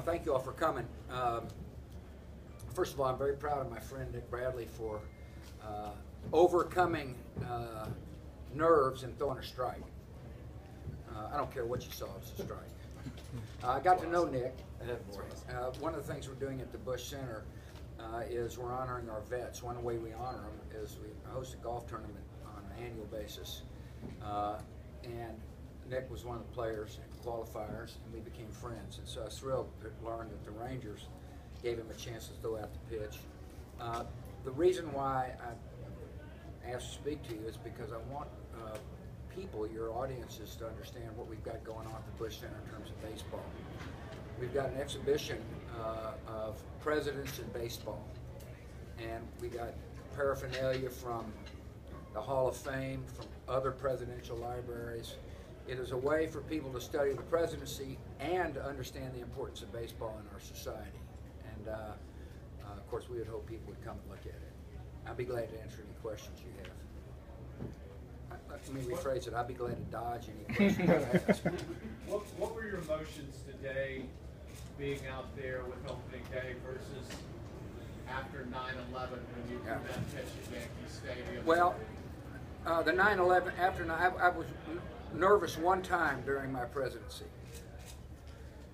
Thank you all for coming. First of all, I'm very proud of my friend Nick Bradley for overcoming nerves and throwing a strike. I don't care what you saw, it's a strike. I got to know Nick. One of the things we're doing at the Bush Center is we're honoring our vets. One way we honor them is we host a golf tournament on an annual basis. And Nick was one of the players and qualifiers, and we became friends. And so I was thrilled to learn that the Rangers gave him a chance to throw out the pitch. The reason why I asked to speak to you is because I want people, your audiences, to understand what we've got going on at the Bush Center in terms of baseball. We've got an exhibition of presidents in baseball, and we got paraphernalia from the Hall of Fame, from other presidential libraries. It is a way for people to study the presidency and to understand the importance of baseball in our society. And of course, we would hope people would come and look at it. I'll be glad to answer any questions you have. Let me rephrase it. I'll be glad to dodge any questions you ask. What were your emotions today being out there with opening day versus after 9/11 when you threw that pitch at Yankee Stadium? Well, the 9/11, I was nervous one time during my presidency,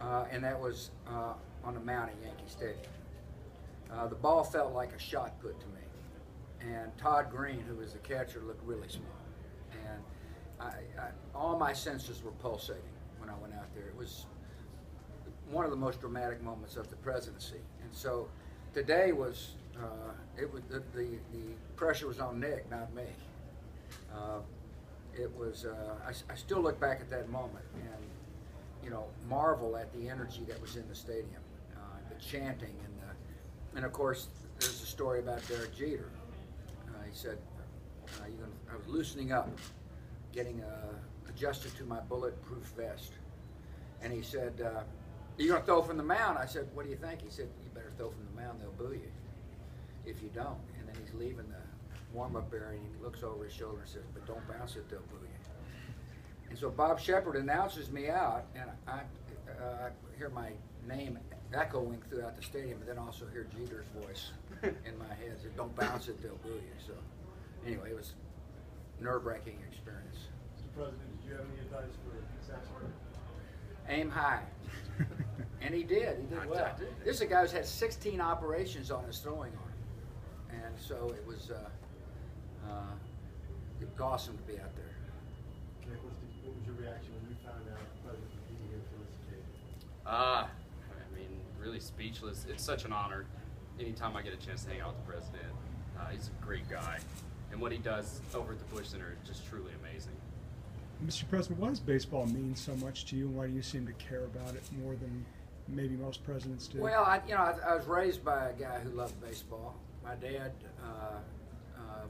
and that was on the mound at Yankee Stadium. The ball felt like a shot put to me, and Todd Green, who was the catcher, looked really small, and all my senses were pulsating when I went out there. It was one of the most dramatic moments of the presidency, and so today was the pressure was on Nick, not me. It was. I still look back at that moment and marvel at the energy that was in the stadium, the chanting and of course there's a story about Derek Jeter. He said, "I was loosening up, getting adjusted to my bulletproof vest," and he said, "You gonna throw from the mound?" I said, "What do you think?" He said, "You better throw from the mound. They'll boo you if you don't." And then he's leaving the warm-up area and he looks over his shoulder and says, "But don't bounce it, they'll boo you." And so Bob Shepard announces me out, and I hear my name echoing throughout the stadium, and then also hear Jeter's voice in my head. Said, "Don't bounce it, they'll boo you." So anyway, it was a nerve-wracking experience. Mr. President, did you have any advice for Zach Swarter? Aim high. And he did. He did well. This is a guy who's had 16 operations on his throwing arm. And so it was awesome to be out there. Nick, what was your reaction when you found out the President would be here for this occasion? I mean, really speechless. It's such an honor anytime I get a chance to hang out with the President. He's a great guy. And what he does over at the Bush Center is just truly amazing. Mr. President, why does baseball mean so much to you, and why do you seem to care about it more than maybe most presidents do? Well, I was raised by a guy who loved baseball. My dad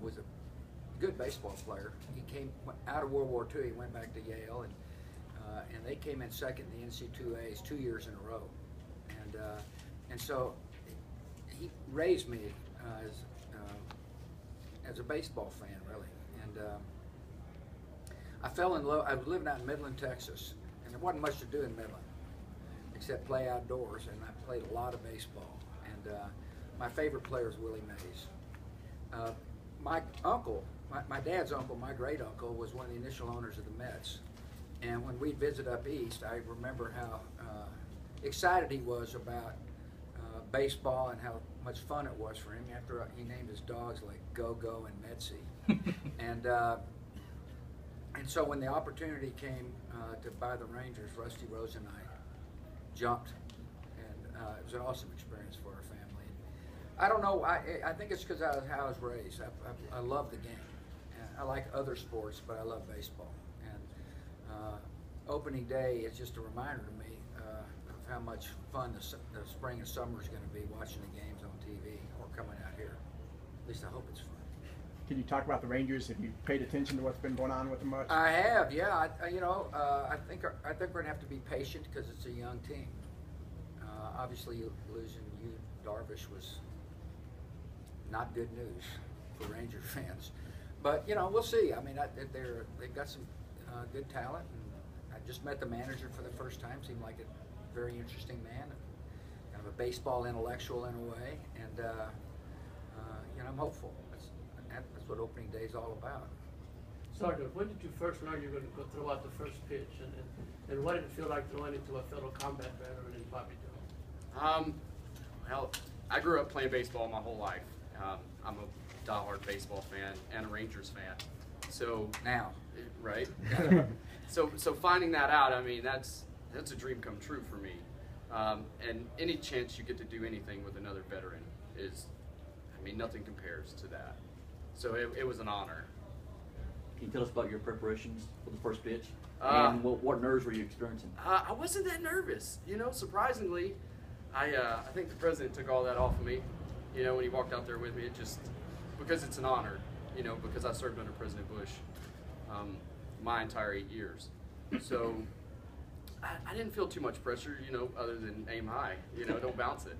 was a good baseball player. He came out of World War II. He went back to Yale, and they came in second in the NC2As 2 years in a row. And so he raised me as a baseball fan, really. And I fell in love. I was living out in Midland, Texas, and there wasn't much to do in Midland except play outdoors, and I played a lot of baseball. And my favorite player is Willie Mays. My uncle, my dad's uncle, my great uncle, was one of the initial owners of the Mets. And when we'd visit up east, I remember how excited he was about baseball and how much fun it was for him. After he named his dogs like Go-Go and Metsy. And so when the opportunity came to buy the Rangers, Rusty Rose and I jumped, and it was an awesome experience for our family. I don't know, I think it's because of how I was raised. I love the game. I like other sports, but I love baseball. And opening day is just a reminder to me of how much fun the spring and summer is going to be watching the games on TV or coming out here. At least I hope it's fun. Can you talk about the Rangers? Have you paid attention to what's been going on with them much? I have, yeah. I think we're going to have to be patient because it's a young team. Obviously, losing Darvish was not good news for Ranger fans. But we'll see. I mean, they've got some good talent, and I just met the manager for the first time. Seemed like a very interesting man. kind of a baseball intellectual in a way, and I'm hopeful. That's what opening day is all about. Sergeant, when did you first learn you were going to go throw out the first pitch, and what did it feel like throwing it to a fellow combat veteran in Bobby Jones? Well, I grew up playing baseball my whole life. I'm a diehard baseball fan and a Rangers fan. So Now, right? So finding that out, I mean, that's a dream come true for me. And any chance you get to do anything with another veteran is, I mean, nothing compares to that. So it was an honor. Can you tell us about your preparations for the first pitch? Uh, And what nerves were you experiencing? I wasn't that nervous, you know. Surprisingly, I think the president took all that off of me. You know, when he walked out there with me, it just because it's an honor, you know, because I served under President Bush my entire 8 years. So I didn't feel too much pressure, you know, other than aim high, you know, don't bounce it.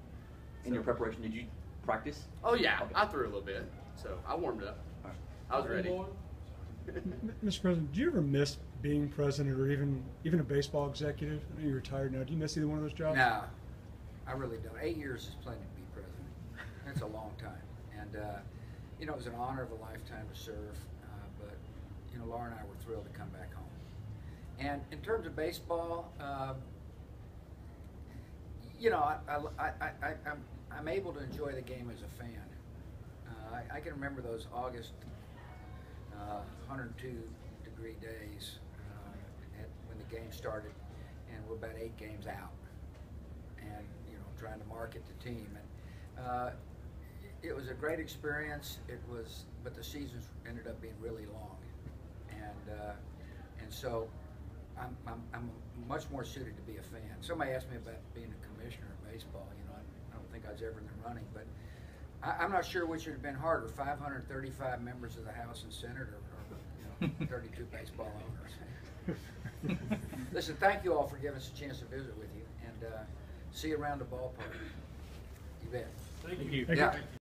In your preparation, did you practice? Oh yeah, Okay. I threw a little bit, so I warmed up. All right. I was ready. Mr. President, do you ever miss being president or even a baseball executive? I know you're retired now. Do you miss either one of those jobs? no, I really don't. 8 years is plenty to be president. That's a long time. And, it was an honor of a lifetime to serve. But, Laura and I were thrilled to come back home. And in terms of baseball, I'm able to enjoy the game as a fan. I can remember those August 102-degree days when the game started, and we're about 8 games out, and trying to market the team. And it was a great experience. But the seasons ended up being really long, and so I'm much more suited to be a fan. Somebody asked me about being a commissioner of baseball. I don't think I was ever in the running, but I'm not sure which would have been harder: 535 members of the House and Senate, or 32 baseball owners. Listen, thank you all for giving us a chance to visit with you, and see you around the ballpark. You bet. Thank you. Thank you. Yeah.